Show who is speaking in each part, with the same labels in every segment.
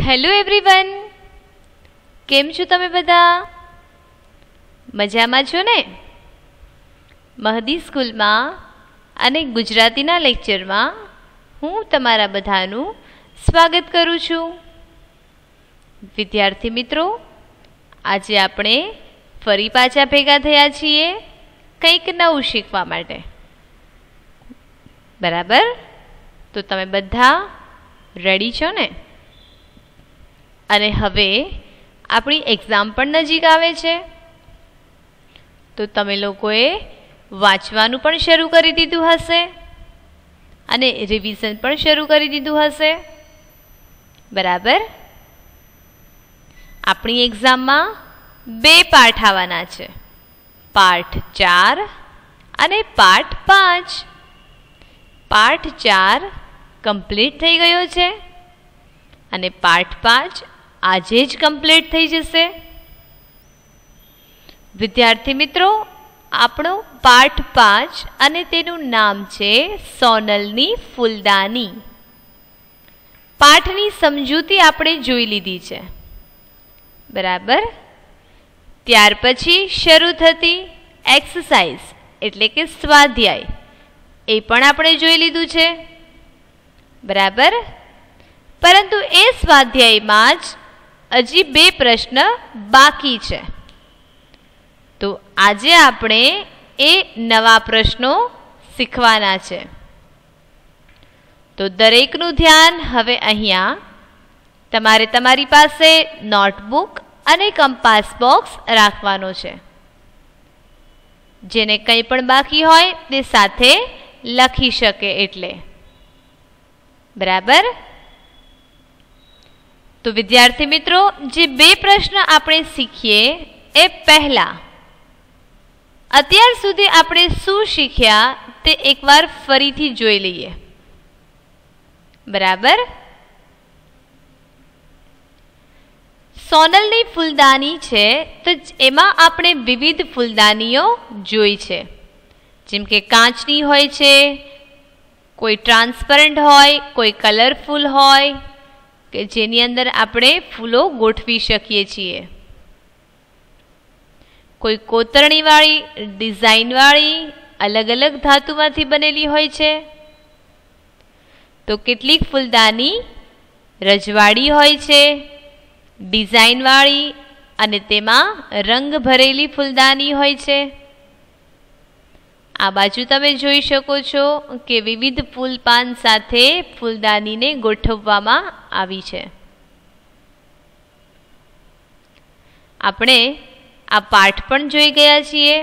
Speaker 1: Hello everyone, કેમ છો તમે બધા? મજામાં છો ને? મહદી સ્કૂલમાં અને ગુજરાતીના લેક્ચરમાં હું તમારા બધાનું સ્વાગત કરું છું. વિદ્યાર્થી મિત્રો, આજે આપણે ફરી પાછા ભેગા થયા છીએ કંઈક નવું શીખવા માટે. બરાબર? તો તમે બધા રેડી છો ને? અને હવે આપણી એક્ઝામ પણ નજીક આવે છે, તો તમે લોકોએ વાંચવાનું પણ શરૂ કરી દીધું હશે અને રિવિઝન પણ શરૂ કરી દીધું હશે. બરાબર? આપણી એક્ઝામમાં 2 પાઠ આવવાના છે, પાઠ 4 અને પાઠ 5. પાઠ 4 કમ્પ્લીટ થઈ ગયો છે અને પાઠ 5 આજે જ કમ્પ્લીટ થઈ જશે. વિદ્યાર્થી મિત્રો, આપણો પાઠ 5 અને તેનું નામ છે સોનલની ફૂલદાની. પાઠની સમજૂતી આપણે જોઈ લીધી છે. બરાબર? ત્યાર પછી શરૂ થતી એક્સરસાઇઝ એટલે કે સ્વાધ્યાય એ પણ આપણે જોઈ લીધું છે. બરાબર? પરંતુ એ સ્વાધ્યાયમાં જ હજી 2 પ્રશ્ન બાકી છે. તો આજે આપણે એ નવા પ્રશ્નો શીખવાના છે. તો દરેકનું ધ્યાન હવે અહીંયા તમારે તમારી પાસે નોટબુક અને કંપાસ બોક્સ રાખવાનો છે. જેને કંઈ પણ બાકી હોય તે સાથે લખી શકે એટલે. બરાબર? તો વિદ્યાર્થી મિત્રો, જે 2 પ્રશ્ન આપણે શીખીએ એ પહેલા અત્યાર સુધી આપણે શું શીખ્યા તે એકવાર ફરીથી જોઈ લઈએ. બરાબર? સોનલની ફૂલદાની છે તો એમાં આપણે વિવિધ ફૂલદાનીઓ જોઈ છે. જેમ કે કાચની હોય છે, કોઈ ટ્રાન્સપરન્ટ હોય, કોઈ કલરફુલ હોય કે જેની અંદર આપણે ફૂલો ગોઠવી શકીએ છીએ. કોઈ કોતરણીવાળી, ડિઝાઇનવાળી, અલગ અલગ ધાતુમાંથી બનેલી હોય છે. તો કેટલીક ફૂલદાની રજવાડી હોય છે, ડિઝાઇનવાળી, અને તેમાં રંગ ભરેલી ફૂલદાની હોય છે. આ બાજુ તમે જોઈ શકો છો કે વિવિધ ફૂલપાન સાથે ફૂલદાનીને ગોઠવવામાં આવી છે. આપણે આ પાઠ પણ જોઈ ગયા છીએ.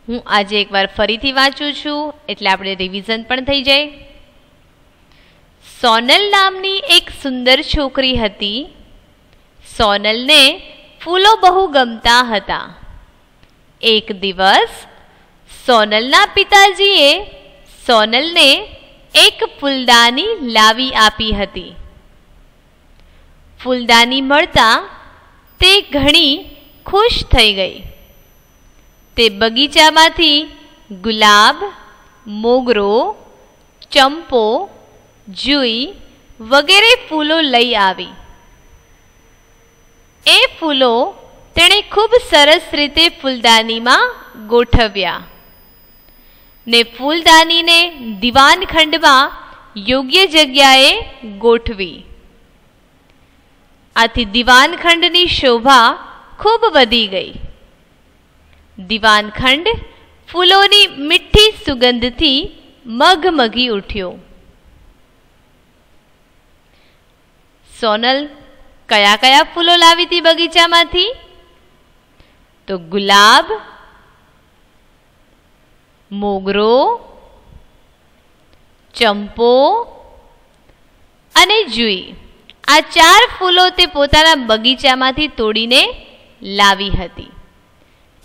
Speaker 1: હું આજે એકવાર ફરીથી વાંચું છું એટલે આપણે રિવિઝન પણ થઈ જાય. સોનલ નામની એક સુંદર છોકરી હતી. સોનલને ફૂલો બહુ ગમતા હતા. એક દિવસ સોનલના પિતાજીએ સોનલને એક ફૂલદાની લાવી આપી હતી. ફૂલદાની મળતા તે ઘણી ખુશ થઈ ગઈ. તે બગીચામાંથી ગુલાબ, મોગરો, ચંપો, જુઈ વગેરે ફૂલો લઈ આવી. એ ફૂલો તેણે ખૂબ સરસ રીતે ફૂલદાનીમાં ગોઠવ્યા ને ફૂલદાનીને દીવાનખંડમાં યોગ્ય જગ્યાએ ગોઠવી. આથી દીવાનખંડની શોભા ખૂબ વધી ગઈ. દીવાનખંડ ફૂલોની મીઠી સુગંધથી મગમગી ઉઠ્યો. સોનલ કયા કયા ફૂલો લાવી હતી બગીચામાંથી? તો ગુલાબ, મોગરો, ચંપો અને જુઈ. આ 4 ફૂલો તે પોતાના બગીચામાંથી તોડીને લાવી હતી.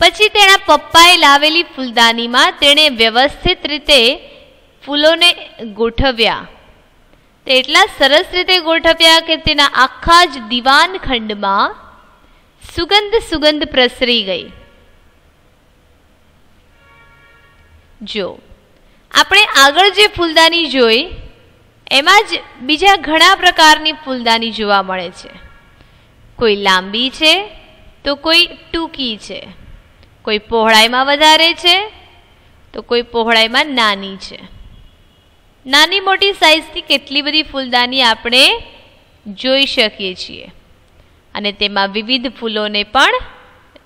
Speaker 1: પછી તેના પપ્પાએ લાવેલી ફૂલદાનીમાં તેણે વ્યવસ્થિત રીતે ફૂલોને ગોઠવ્યા. તે એટલા સરસ રીતે ગોઠવ્યા કે તેના આખા જ દીવાનખંડમાં સુગંધ પ્રસરી ગઈ. જો આપણે આગળ જે ફૂલદાની જોઈ એમાં જ બીજા ઘણા પ્રકારની ફૂલદાની જોવા મળે છે. કોઈ લાંબી છે તો કોઈ ટૂંકી છે, કોઈ પહોળાઈમાં વધારે છે તો કોઈ પહોળાઈમાં નાની છે. નાની મોટી સાઈઝની કેટલી બધી ફૂલદાની આપણે જોઈ શકીએ છીએ અને તેમાં વિવિધ ફૂલોને પણ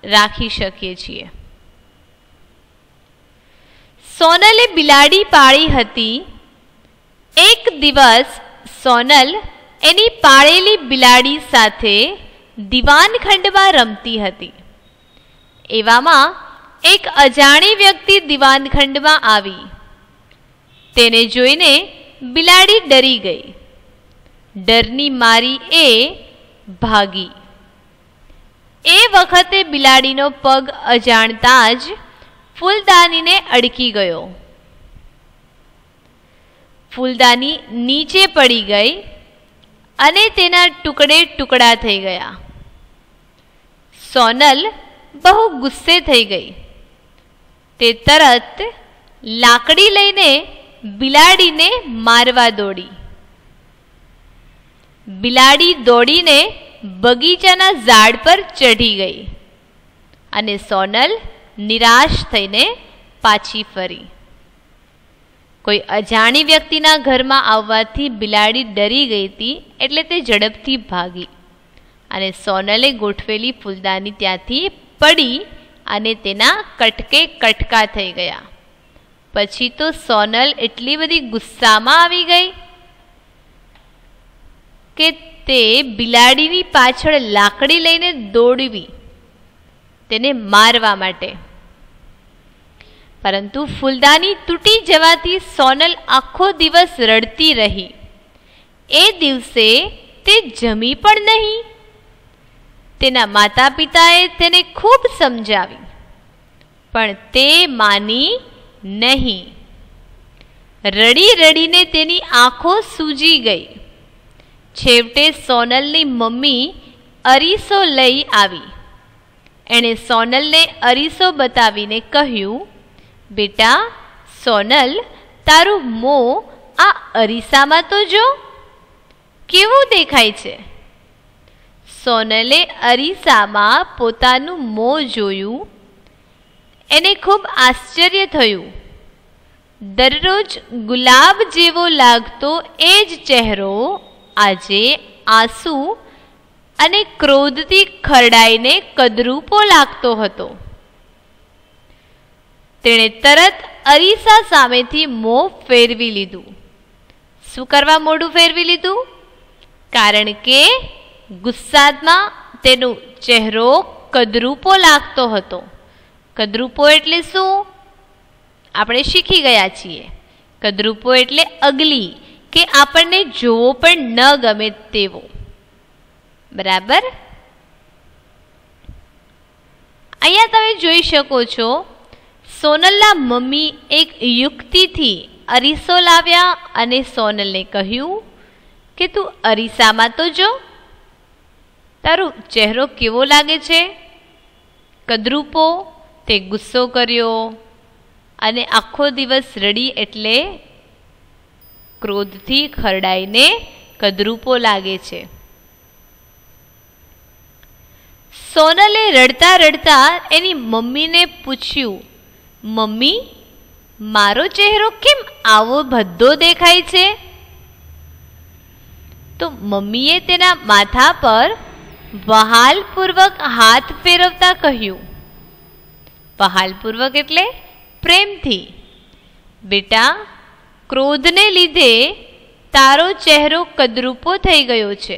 Speaker 1: રાખી શકીએ છીએ. સોનલે બિલાડી પાળી હતી. એક દિવસ સોનલ એની પાળેલી બિલાડી સાથે દીવાનખંડમાં રમતી હતી. એવામાં એક અજાણી વ્યક્તિ દીવાનખંડમાં આવી. તેને જોઈને બિલાડી ડરી ગઈ. ડરની મારી એ ભાગી. એ વખતે બિલાડીનો પગ અજાણતા જ ફૂલદાનીને અડકી ગયો. ફૂલદાની નીચે પડી ગઈ અને તેના ટુકડે ટુકડા થઈ ગયા. સોનલ બહુ ગુસ્સે થઈ ગઈ. તે તરત લાકડી લઈને બિલાડીને મારવા દોડી. બિલાડી દોડીને બગીચાના ઝાડ પર ચઢી ગઈ અને સોનલ નિરાશ થઈને પાછી ફરી. કોઈ અજાણી વ્યક્તિના ઘરમાં આવવાથી બિલાડી ડરી ગઈ હતી એટલે તે ઝડપથી ભાગી અને સોનલે ગોઠવેલી ફૂલદાની ત્યાંથી પડી અને તેના કટકે કટકા થઈ ગયા. પછી તો સોનલ એટલી બધી ગુસ્સામાં આવી ગઈ કે તે બિલાડીની પાછળ લાકડી લઈને દોડવી તેને મારવા માટે. પરંતુ ફૂલદાની તૂટી જવાથી સોનલ આખો દિવસ રડતી રહી. એ દિવસે તે જમી પણ નહીં. તેના માતા પિતાએ તેને ખૂબ સમજાવી પણ તે માની નહીં. રડી રડીને તેની આંખો સૂજી ગઈ. છેવટે સોનલની મમ્મી અરીસો લઈ આવી. એણે સોનલને અરીસો બતાવીને કહ્યું, બેટા સોનલ, તારું મોં આ અરીસામાં તો જો, કેવું દેખાય છે. સોનલે અરીસામાં પોતાનું મોં જોયું. એને ખૂબ આશ્ચર્ય થયું. દરરોજ ગુલાબ જેવો લાગતો એ જ ચહેરો આજે આંસુ અને ક્રોધથી ખરડાઈને કદરૂપો લાગતો હતો. તેણે તરત અરીસા સામેથી મોં ફેરવી લીધું. શું કરવા મોઢું ફેરવી લીધું? કારણ કે ગુસ્સામાં તેનો ચહેરો કદરૂપો લાગતો હતો. કદરૂપો એટલે શું? આપણે શીખી ગયા છીએ. કદરૂપો એટલે અગલી, કે આપણને જોવો પણ ન ગમે તેવો. બરાબર? અહીંયા તમે જોઈ શકો છો, સોનલના મમ્મી એક યુક્તિથી અરીસો લાવ્યા અને સોનલને કહ્યું કે તું અરીસામાં તો જો, તારો ચહેરો કેવો લાગે છે. કદરૂપો. તે ગુસ્સો કર્યો અને આખો દિવસ રડી એટલે ક્રોધથી ખરડાઈને કદરૂપો લાગે છે. સોનલે રડતા રડતા એની મમ્મીને પૂછ્યું, મમ્મી, મારો ચહેરો કેમ આવો ભદ્દો દેખાય છે? તો મમ્મીએ તેના માથા પર વહાલપૂર્વક હાથ ફેરવતા કહ્યું. વહાલપૂર્વક એટલે પ્રેમથી. બેટા, ક્રોધને લીધે તારો ચહેરો કદરૂપો થઈ ગયો છે.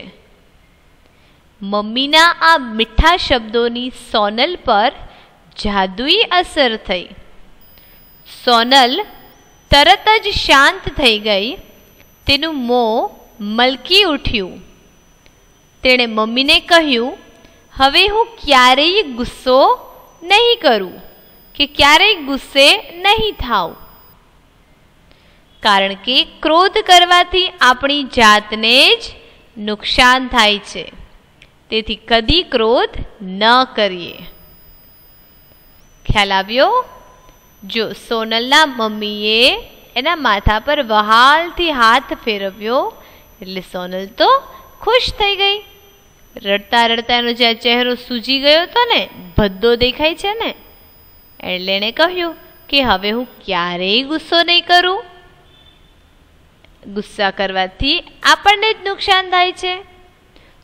Speaker 1: મમ્મીના આ મીઠા શબ્દોની સોનલ પર જાદુઈ અસર થઈ. સોનલ તરત જ શાંત થઈ ગઈ. તેનું મોં મલકી ઉઠ્યું. તેણે મમ્મીને કહ્યું, હવે હું ક્યારેય ગુસ્સો નહીં કરું કે ક્યારેય ગુસ્સે નહીં થાઉં. કારણ કે ક્રોધ કરવાથી આપણી જાતને જ નુકસાન થાય છે. તેથી કદી ક્રોધ ન કરીએ. ખ્યાલ આવ્યો? જો સોનલના મમ્મીએ એના માથા પર વહાલથી હાથ ફેરવ્યો એટલે સોનલ તો ખુશ થઈ ગઈ. રડતા રડતા એનો જે ચહેરો સૂજી ગયો હતો ને, ભદ્દો દેખાય છે ને, એટલે એણે કહ્યું કે હવે હું ક્યારેય ગુસ્સો નહીં કરું. ગુસ્સા કરવાથી આપણને જ નુકસાન થાય છે.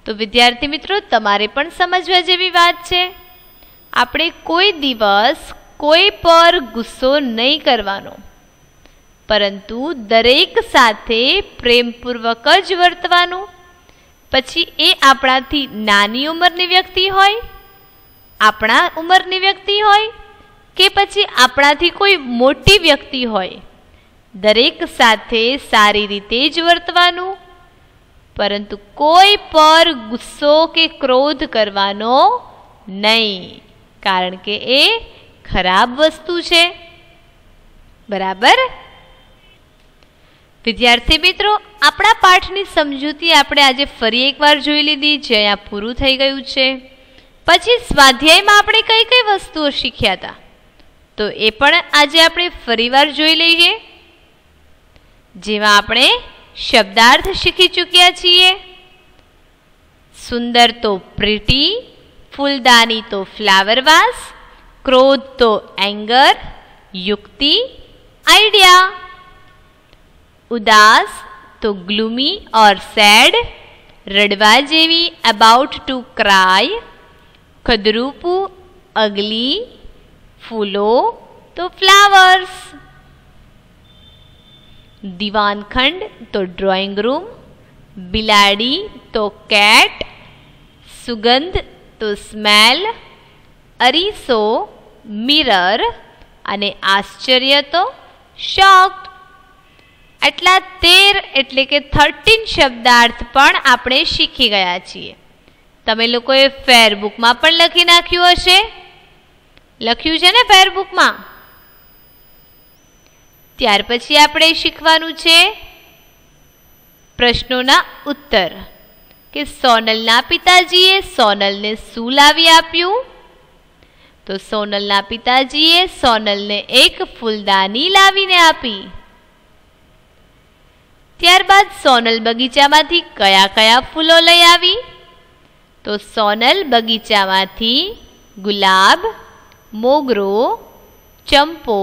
Speaker 1: તો વિદ્યાર્થી મિત્રો, તમારે પણ સમજવા જેવી વાત છે. આપણે કોઈ દિવસ કોઈ પર ગુસ્સો નહીં કરવાનો, પરંતુ દરેક સાથે પ્રેમપૂર્વક જ વર્તવાનું. પછી એ આપણાથી નાની ઉંમરની વ્યક્તિ હોય, આપણા ઉંમરની વ્યક્તિ હોય, કે પછી આપણાથી કોઈ મોટી વ્યક્તિ હોય, દરેક સાથે સારી રીતે જ વર્તવાનું. પરંતુ કોઈ પર ગુસ્સો કે ક્રોધ કરવાનો નહીં, કારણ કે એ ખરાબ વસ્તુ છે. બરાબર? વિદ્યાર્થી મિત્રો, આપણા પાઠની સમજૂતી આપણે આજે ફરી એકવાર જોઈ લીધી, જે અહીંયા પૂરું થઈ ગયું છે. પછી સ્વાધ્યાયમાં આપણે કઈ કઈ વસ્તુઓ શીખ્યા હતા, તો એ પણ આજે આપણે ફરીવાર જોઈ લઈએ. જેમાં આપણે શબ્દાર્થ શીખી ચૂક્યા છીએ. સુંદર તો પ્રીટી, ફૂલદાની તો ફ્લાવર વાસ, ક્રોધ તો એંગર, યુક્તિ આઈડિયા, ઉદાસ તો ગ્લુમી ઓર સેડ, રડવા જેવી અબાઉટ ટુ ક્રાય, ખદરૂપું અગલી, ફૂલો તો ફ્લાવર્સ, દીવાનખંડ તો ડ્રોઈંગ રૂમ, બિલાડી તો કેટ, સુગંધ તો સ્મેલ, અરીસો મિરર અને આશ્ચર્ય તો શોક્ડ. આટલા 13 એટલે કે 13 શબ્દાર્થ પણ આપણે શીખી ગયા છીએ. તમે લોકોએ ફેરબુકમાં પણ લખી નાખ્યું હશે. લખ્યું છે ને ફેરબુકમાં? ત્યાર પછી આપણે શીખવાનું છે પ્રશ્નોના ઉત્તર, કે સોનલના પિતાજીએ સોનલને શું લાવી આપ્યું? તો સોનલના પિતાજીએ સોનલને એક ફૂલદાની લાવીને આપી. ત્યારબાદ સોનલ બગીચામાંથી કયા કયા ફૂલો લઈ આવી? તો સોનલ બગીચામાંથી ગુલાબ, મોગરો, ચંપો,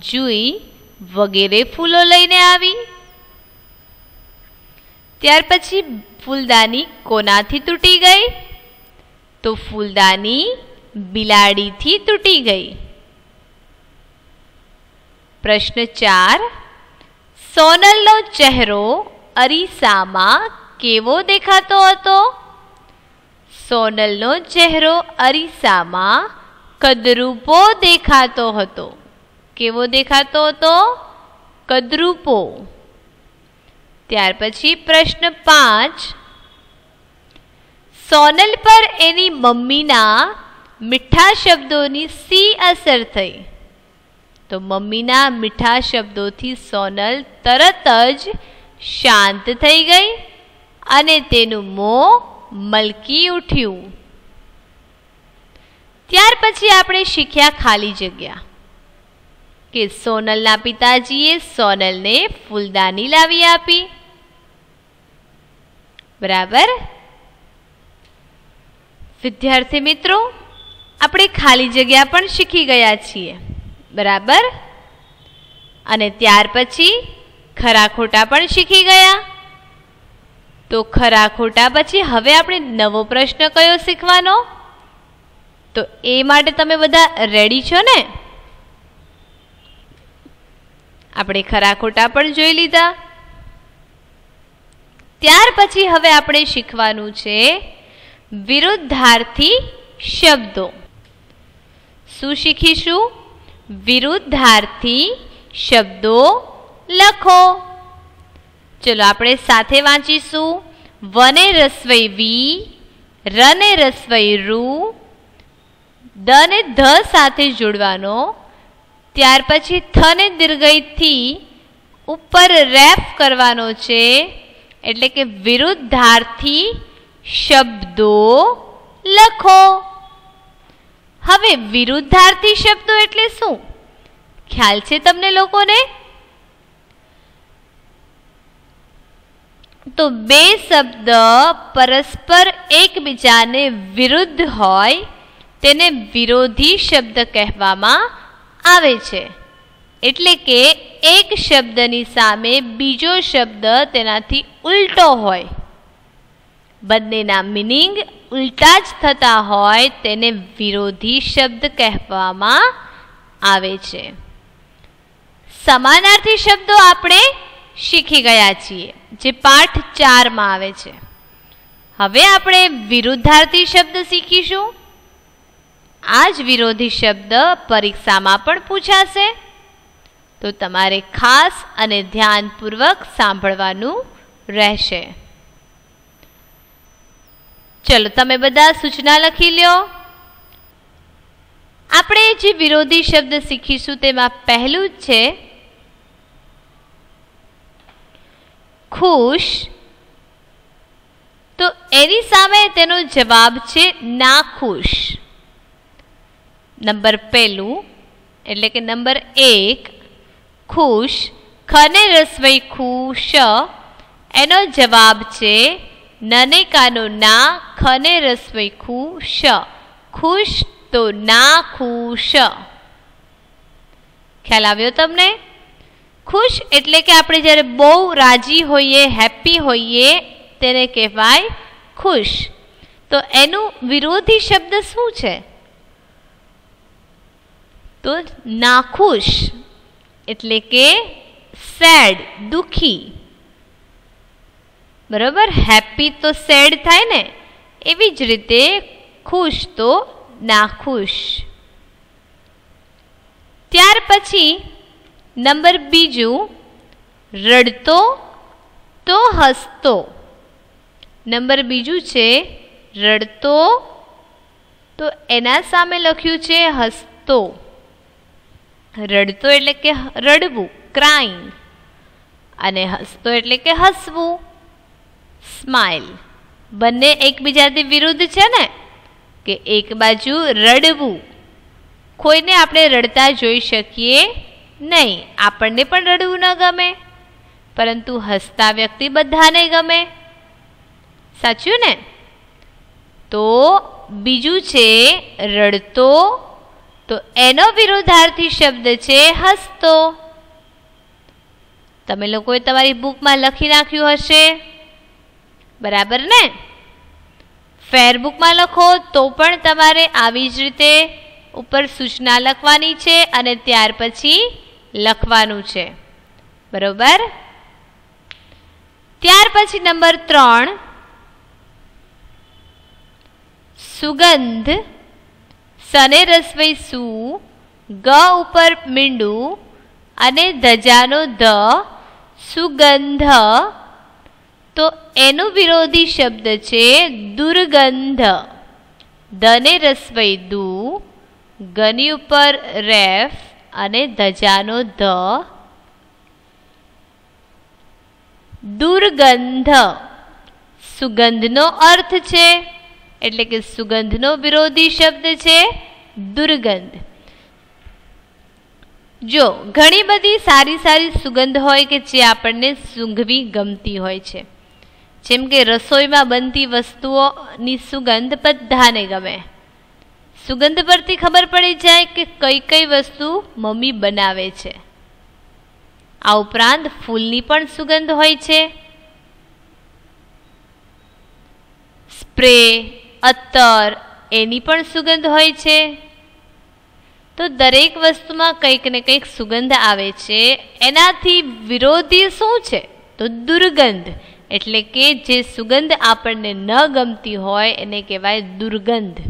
Speaker 1: જુઈ વગેરે ફૂલો લઈને આવી. ત્યાર પછી ફૂલદાની કોનાથી તૂટી ગઈ? તો ફૂલદાની બિલાડીથી તૂટી ગઈ. પ્રશ્ન 4, સોનલનો ચહેરો અરીસામાં કેવો દેખાતો હતો? સોનલનો ચહેરો અરીસામાં કદરૂપો દેખાતો હતો. કેવો દેખાતો હતો? કદરૂપો. ત્યાર પછી પ્રશ્ન 5, સોનલ પર એની મમ્મીના મીઠા શબ્દોની શી અસર થઈ? તો મમ્મીના મીઠા શબ્દોથી સોનલ તરત જ શાંત થઈ ગઈ અને તેનું મોં મલકી ઉઠ્યું. ત્યાર પછી આપણે શીખ્યા ખાલી જગ્યા, કે સોનલના પિતાજીએ સોનલને ફૂલદાની લાવી આપી. બરાબર? વિદ્યાર્થી મિત્રો, આપણે ખાલી જગ્યા પણ શીખી ગયા છીએ. બરાબર? અને ત્યાર પછી ખરા ખોટા પણ શીખી ગયા. તો ખરા ખોટા પછી હવે આપણે નવો પ્રશ્ન કયો શીખવાનો? તો એ માટે તમે બધા રેડી છો ને? આપણે ખરા ખોટા પણ જોઈ લીધા. ત્યાર પછી હવે આપણે શીખવાનું છે વિરુદ્ધાર્થી શબ્દો. શું શીખીશું? વિરુદ્ધાર્થી શબ્દો લખો. ચલો આપણે સાથે વાંચીશું. વને રસ્વઈ વી, રને રસ્વઈ રૂ, દ ને ધ સાથે જોડવાનો. ત્યાર પછી થ ને દીર્ઘઈથી ઉપર રેફ કરવાનો છે, એટલે કે વિરુદ્ધાર્થી શબ્દો લખો. હવે વિરુદ્ધાર્થી શબ્દો એટલે શું? ખ્યાલ છે તમને લોકોને? તો બે શબ્દ પરસ્પર એકબીજાને વિરુદ્ધ હોય તેને વિરોધી શબ્દ કહેવામાં આવે છે. એટલે કે એક શબ્દની સામે બીજો શબ્દ તેનાથી ઉલટો હોય, બંનેના મિનિંગ ઉલટા જ થતા હોય તેને વિરોધી શબ્દ કહેવામાં આવે છે. સમાનાર્થી શબ્દો આપણે શીખી ગયા છીએ, જે પાઠ 4 માં આવે છે. હવે આપણે વિરુદ્ધાર્થી શબ્દ શીખીશું. આ જ વિરોધી શબ્દ પરીક્ષામાં પણ પૂછાશે, તો તમારે ખાસ અને ધ્યાનપૂર્વક સાંભળવાનું રહેશે. ચલો તમે બધા સૂચના લખી લ્યો. આપણે જે વિરોધી શબ્દ શીખીશું તેમાં પહેલું જ છે ખુશ. તો એની સામે તેનો જવાબ છે નાખુશ. નંબર પહેલું એટલે કે નંબર 1 ખુશ, ખને રસવઈ ખુશ, એનો જવાબ છે નને કાનો ના, ખને રસવઈ ખુશ, ખુશ તો ના ખુશ. ખ્યાલ આવ્યો તમને? ખુશ એટલે કે આપણે જ્યારે બહુ રાજી હોઈએ, હેપી હોઈએ તેને કહેવાય ખુશ. તો એનું વિરોધી શબ્દ શું છે? તો નાખુશ એટલે કે સેડ, દુખી. બરોબર, હેપી તો સેડ થાય ને, એવી જ રીતે ખુશ તો નાખુશ. ત્યાર પછી નંબર બીજું રડતો તો હસતો. નંબર બીજું છે રડતો, તો એના સામે લખ્યું છે હસતો. રડતો એટલે કે રડવું, ક્રાઇંગ, અને હસતો એટલે કે હસવું, સ્માઇલ. બંને એકબીજાથી વિરુદ્ધ છે ને, કે એક બાજુ રડવું, કોઈને આપણે રડતા જોઈ શકીએ નહીં, આપણને પણ રડવું ન ગમે, પરંતુ હસતા વ્યક્તિ બધાને ગમે. સાચું ને? તો બીજું છે રડતો, તો એનો વિરોધાર્થી શબ્દ છે હસતો. તમે લોકોએ તમારી બુકમાં લખી નાખ્યું હશે, બરાબર ને? ફેર બુકમાં લખો તો પણ તમારે આવી જ રીતે ઉપર સૂચના લખવાની છે અને ત્યાર પછી લખવાનું છે. બરોબર? ત્યાર પછી નંબર 3 સુગંધ, સને રસવઈ સુ, ગ ઉપર મીંડું અને ધજાનો ધ, સુગંધ. તો એનું વિરોધી શબ્દ છે દુર્ગંધ. દને રસવઈ દુ, ગની ઉપર રેફ અને ધજાનો ધ, દુર્ગંધ. સુગંધનો અર્થ છે, એટલે કે સુગંધનો વિરોધી શબ્દ છે દુર્ગંધ. જો ઘણી બધી સારી સારી સુગંધ હોય કે જે આપણને સૂંઘવી ગમતી હોય છે, જેમ કે રસોઈમાં બનતી વસ્તુઓની સુગંધ બધાને ગમે. સુગંધ પરથી ખબર પડી જાય કે કઈ કઈ વસ્તુ મમ્મી બનાવે છે. આ ઉપરાંત ફૂલની પણ સુગંધ હોય છે, સ્પ્રે, અત્તર, એની પણ સુગંધ હોય છે. તો દરેક વસ્તુમાં કંઈક ને કંઈક સુગંધ આવે છે. એનાથી વિરોધી શું છે? તો દુર્ગંધ. એટલે કે જે સુગંધ આપણને ન ગમતી હોય એને કહેવાય દુર્ગંધ.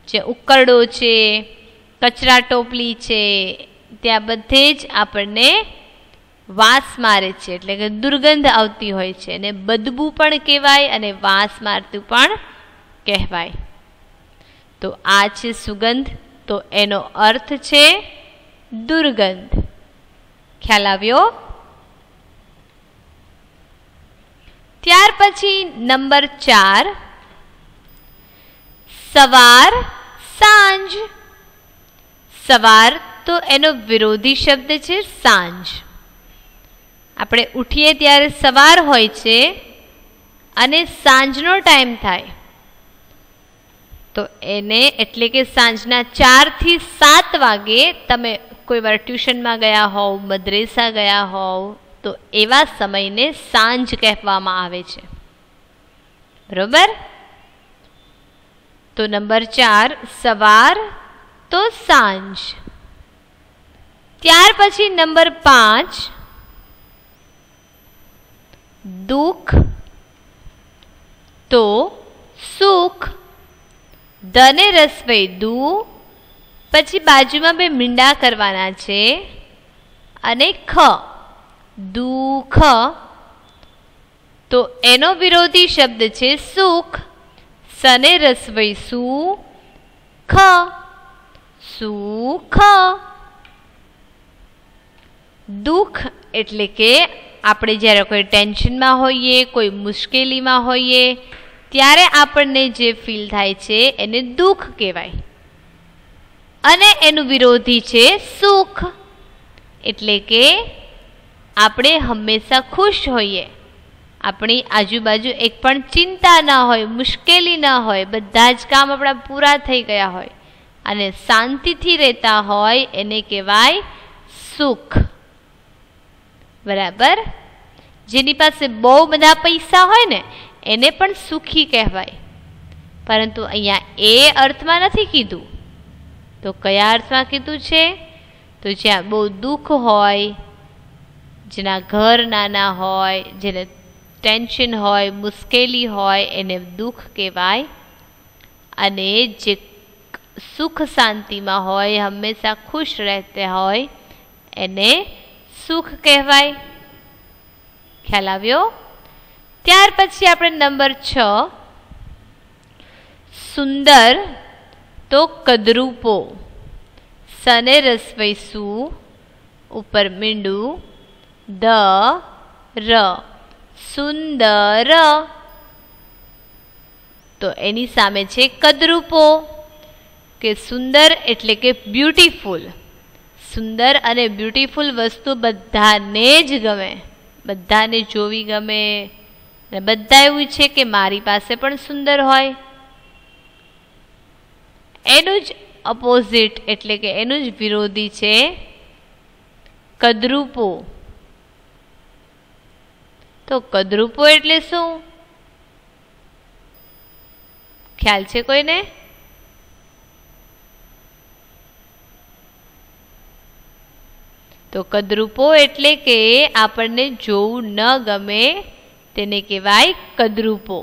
Speaker 1: જે ઉકરડો છે, કચરા ટોપલી છે, ત્યાં બધે જ આપણને વાસ મારે છે, એટલે કે દુર્ગંધ આવતી હોય છે. અને બદબુ પણ કહેવાય અને વાસ મારતું પણ કહેવાય. તો આ છે સુગંધ, તો એનો અર્થ છે દુર્ગંધ. ખ્યાલ આવ્યો? ત્યાર પછી નંબર 4 સવાર, સાંજ. સવાર તો એનો વિરોધી શબ્દ છે સાંજ. આપણે ઉઠીએ ત્યારે સવાર હોય છે, અને સાંજનો ટાઈમ થાય તો એને એટલે કે સાંજના 4 થી 7 વાગે તમે કોઈ વાર ટ્યુશનમાં ગયા હોવ, મદ્રેસા ગયા હોવ તો એવા સમયને સાંજ કહેવામાં આવે છે. બરોબર? તો નંબર 4 સવાર તો સાંજ. ત્યાર પછી નંબર 5 દુઃખ તો સુખ. ધને રસવઈ દુ, પછી બાજુમાં બે મીંડા કરવાના છે અને ખ દુઃખ. તો એનો વિરોધી શબ્દ છે સુખ. સને રસવઈ સુ ખ સુખ. દુઃખ એટલે કે આપણે જ્યારે કોઈ ટેન્શનમાં હોઈએ, કોઈ મુશ્કેલીમાં હોઈએ ત્યારે આપણને જે ફીલ થાય છે એને દુઃખ કહેવાય. અને એનું વિરોધી છે સુખ. એટલે કે આપણે હંમેશા ખુશ હોઈએ, આપણી આજુબાજુ એક પણ ચિંતા ના હોય, મુશ્કેલી ના હોય, બધા જ કામ આપણા પૂરા થઈ ગયા હોય અને શાંતિથી રહેતા હોય એને કહેવાય સુખ. બરાબર? જેની પાસે બહુ બધા પૈસા હોય ને એને પણ સુખી કહેવાય. પરંતુ અહીંયા એ અર્થમાં નથી કીધું. તો કયા અર્થમાં કીધું છે? તો જ્યાં બહુ દુઃખ હોય, જેના ઘર નાના હોય, જેને ટેન્શન હોય, મુશ્કેલી હોય એને દુઃખ કહેવાય. અને જે સુખ શાંતિમાં હોય, હંમેશા ખુશ રહેતા હોય એને સુખ કહેવાય. ખ્યાલ આવ્યો? ત્યાર પછી આપણે નંબર 6 સુંદર તો કદરૂપો. સને રસવઈ સુ, ઉપર મીંડું, દ ર સુંદર. તો એની સામે છે કદરૂપો કે સુંદર એટલે કે બ્યુટીફુલ. સુંદર અને બ્યુટીફુલ વસ્તુ બધાને જ ગમે, બધાને જોવી ગમે અને બધા એવું છે કે મારી પાસે પણ સુંદર હોય. એનું જ અપોઝિટ એટલે કે એનું જ વિરોધી છે કદરૂપો. તો કદરૂપો એટલે શું? ખ્યાલ છે કોઈને? તો કદરૂપો એટલે કે આપણને જોવું ન ગમે તેને કહેવાય કદરૂપો.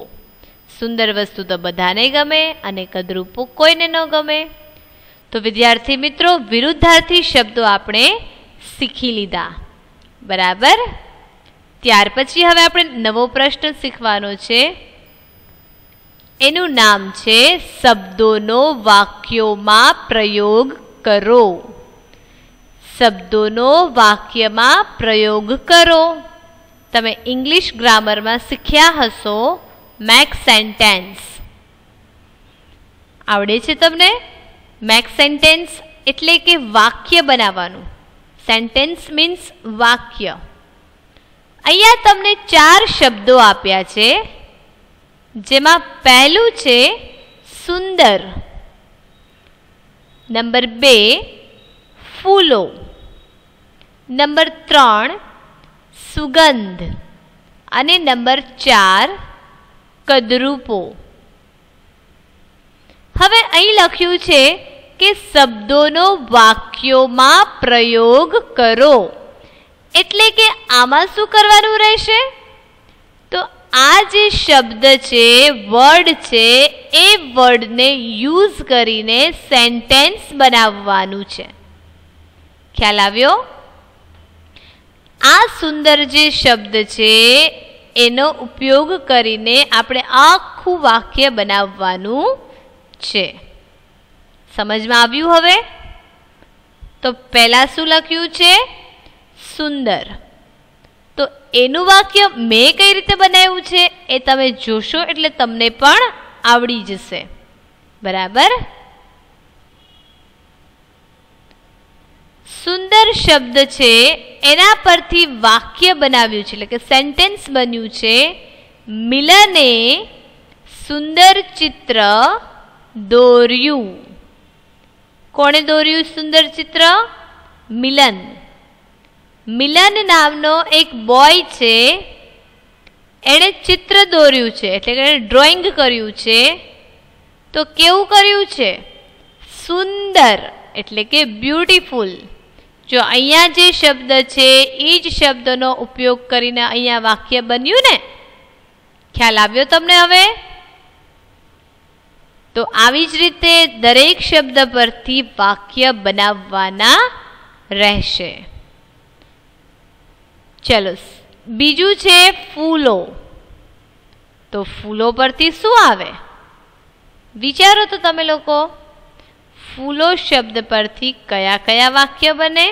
Speaker 1: સુંદર વસ્તુ તો બધાને ગમે અને કદરૂપો કોઈને ન ગમે. તો વિદ્યાર્થી મિત્રો, વિરુદ્ધાર્થી શબ્દો આપણે શીખી લીધા. બરાબર? ત્યાર પછી હવે આપણે નવો પ્રશ્ન શીખવાનો છે. એનું નામ છે શબ્દોનો વાક્યોમાં પ્રયોગ કરો. શબ્દોનો વાક્યમાં પ્રયોગ કરો. તમે ઇંગ્લિશ ગ્રામરમાં શીખ્યા હશો મેક સેન્ટેન્સ. આવડે છે તમને? મેક સેન્ટેન્સ એટલે કે વાક્ય બનાવવાનું. સેન્ટેન્સ મીન્સ વાક્ય. અહીંયા તમને 4 શબ્દો આપ્યા છે, જેમાં પહેલું છે સુંદર, નંબર 2 ફૂલો, નંબર 3 સુગંધ અને નંબર 4 કદરૂપો. હવે અહીં લખ્યું છે કે શબ્દોનો વાક્યોમાં પ્રયોગ કરો. એટલે કે આમાં શું કરવાનું રહેશે? તો આ જે શબ્દ છે, વર્ડ છે, એ વર્ડને યુઝ કરીને સેન્ટેન્સ બનાવવાનું છે. ખ્યાલ આવ્યો? આ સુંદર જે શબ્દ છે એનો ઉપયોગ કરીને આપણે આખું વાક્ય બનાવવાનું છે. સમજમાં આવ્યું? હવે તો પહેલા શું લખ્યું છે? સુંદર. તો એનું વાક્ય મેં કઈ રીતે બનાવ્યું છે એ તમે જોશો એટલે તમને પણ આવડી જશે. બરાબર? સુંદર શબ્દ છે એના પરથી વાક્ય બનાવ્યું છે, એટલે કે સેન્ટેન્સ બન્યું છે મિલને સુંદર ચિત્ર દોર્યું. કોણે દોર્યું સુંદર ચિત્ર? મિલન. મિલન નામનો એક બોય છે, એણે ચિત્ર દોર્યું છે, એટલે કે એણે ડ્રોઈંગ કર્યું છે. તો કેવું કર્યું છે? સુંદર એટલે કે બ્યુટીફુલ. જો અહીંયા જે શબ્દ છે એ જ શબ્દનો ઉપયોગ કરીને અહીંયા વાક્ય બન્યું ને. ખ્યાલ આવ્યો તમને હવે? તો આવી જ રીતે દરેક શબ્દ પરથી વાક્ય બનાવવાના રહેશે. ચલો, બીજું છે ફૂલો. તો ફૂલો પરથી શું આવે? વિચારો તો તમે લોકો. ફૂલો શબ્દ પરથી કયા કયા વાક્ય બને?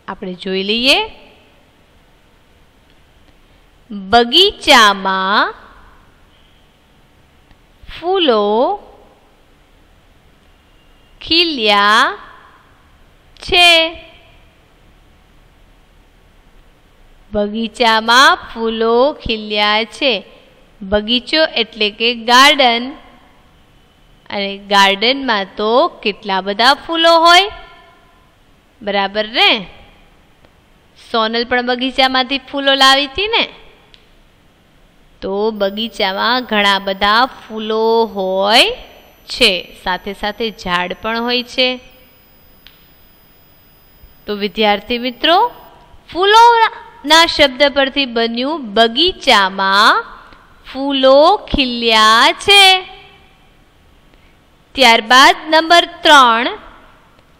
Speaker 1: આપણે જોઈ લઈએ. બગીચામાં ફૂલો ખીલ્યા છે. બગીચામાં ફૂલો ખીલ્યા છે. બગીચો એટલે કે ગાર્ડન. અને ગાર્ડનમાં તો કેટલા બધા ફૂલો હોય, બરાબર ને? સોનલ પણ બગીચામાંથી ફૂલો લાવી હતી ને. તો બગીચામાં ઘણા બધા ફૂલો હોય છે, સાથે સાથે ઝાડ પણ હોય છે. તો વિદ્યાર્થી મિત્રો, ફૂલોના શબ્દ પરથી બન્યું બગીચામાં ફૂલો ખીલ્યા છે. ત્યારબાદ નંબર 3,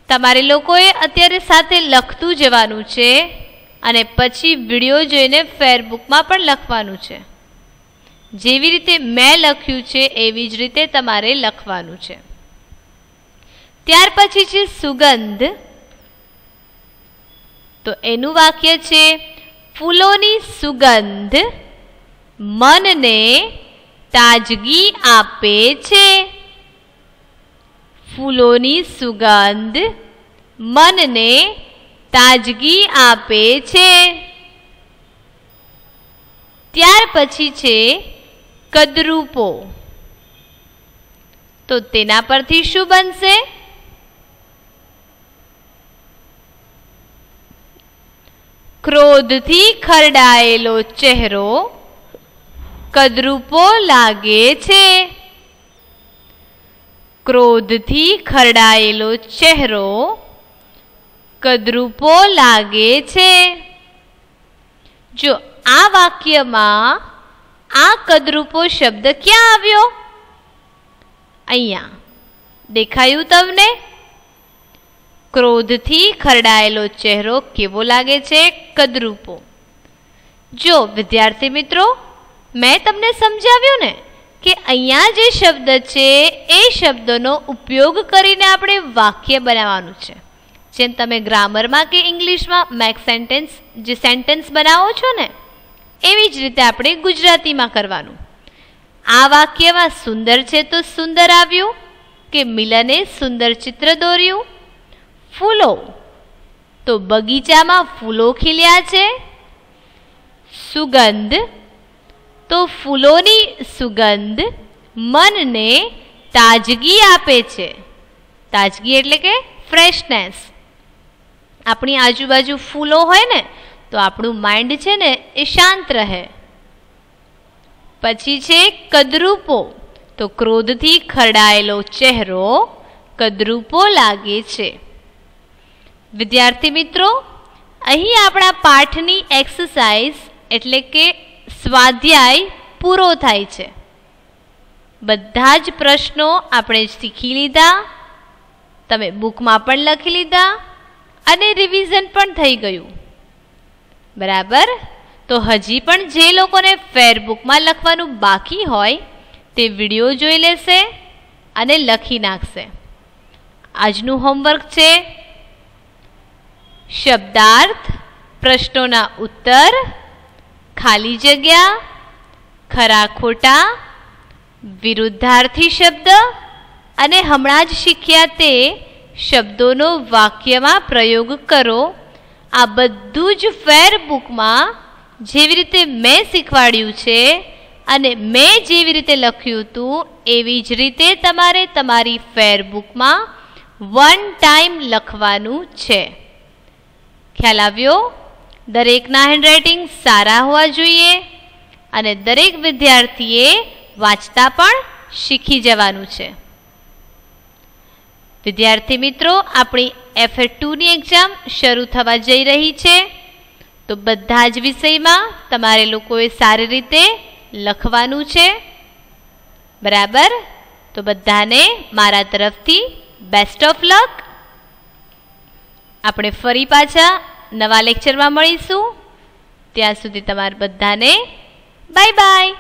Speaker 1: તમારે લોકોએ અત્યારે સાથે લખતું જવાનું છે અને પછી વિડીયો જોઈને ફેરબુકમાં પણ લખવાનું છે. જેવી રીતે મેં લખ્યું છે એવી જ રીતે તમારે લખવાનું છે. ત્યાર પછી છે સુગંધ. તો એનું વાક્ય છે ફૂલોની સુગંધ મનને તાજગી આપે છે. ફૂલોની સુગંધ મનને તાજગી આપે છે. ત્યાર પછી છે કદરૂપો. તો તેના પરથી શું બનશે? ક્રોધથી ખરડાયેલો ચહેરો કદરૂપો લાગે છે. ક્રોધથી ખરડાયેલો ચહેરો કદરૂપો લાગે છે. જો આ વાક્યમાં આ કદરૂપો શબ્દ ક્યાં આવ્યો? અહીંયા દેખાયું તમને? ક્રોધથી ખરડાયેલો ચહેરો કેવો લાગે છે? કદરૂપો. જો વિદ્યાર્થી મિત્રો, મેં તમને સમજાવ્યું ને કે અહીંયા જે શબ્દ છે એ શબ્દનો ઉપયોગ કરીને આપણે વાક્ય બનાવવાનું છે. જેમ તમે ગ્રામરમાં કે ઇંગ્લિશમાં મેક સેન્ટેન્સ જે સેન્ટેન્સ બનાવો છો ને, એવી જ રીતે આપણે ગુજરાતીમાં કરવાનું. આ વાક્યમાં સુંદર છે તો સુંદર આવ્યું કે મિલને સુંદર ચિત્ર દોર્યું. ફૂલો, તો બગીચામાં ફૂલો ખીલ્યા છે. સુગંધ, તો ફૂલોની સુગંધ મનને તાજગી આપે છે. તાજગી એટલે કે ફ્રેશનેસ. આપણી આજુબાજુ ફૂલો હોય ને તો આપણું માઇન્ડ છે ને એ શાંત રહે. પછી છે કદરૂપો. તો ક્રોધથી ખરડાયેલો ચહેરો કદરૂપો લાગે છે. વિદ્યાર્થી મિત્રો, અહીં આપણા પાઠની એક્સરસાઇઝ એટલે કે સ્વાધ્યાય પૂરો થાય છે. બધા જ પ્રશ્નો આપણે શીખી લીધા, તમે બુકમાં પણ લખી લીધા અને રિવિઝન પણ થઈ ગયું, બરાબર? તો હજી પણ જે લોકોને ફેરબુકમાં લખવાનું બાકી હોય તે વિડીયો જોઈ લેશે અને લખી નાખશે. આજનું હોમવર્ક છે શબ્દાર્થ, પ્રશ્નોના ઉત્તર, ખાલી જગ્યા, ખરા ખોટા, વિરુદ્ધાર્થી શબ્દ અને હમણાં જ શીખ્યા તે શબ્દોનો વાક્યમાં પ્રયોગ કરો. આ બધું જ ફેરબુકમાં જેવી રીતે મેં શીખવાડ્યું છે અને મેં જેવી રીતે લખ્યું હતું એવી જ રીતે તમારે તમારી ફેરબુકમાં વન ટાઈમ લખવાનું છે. ખ્યાલ આવ્યો? દરેકના હેન્ડરાઇટિંગ સારા હોવા જોઈએ અને દરેક વિદ્યાર્થીએ વાંચતા પણ શીખી જવાનું છે. વિદ્યાર્થી મિત્રો, આપણી FA2ની એક્ઝામ શરૂ થવા જઈ રહી છે, તો બધા જ વિષયમાં તમારે લોકોએ સારી રીતે લખવાનું છે. બરાબર? તો બધાને મારા તરફથી બેસ્ટ ઓફ લક. આપણે ફરી પાછા નવા લેક્ચરમાં મળીશું. ત્યાં સુધી તમારા બધાને બાય બાય.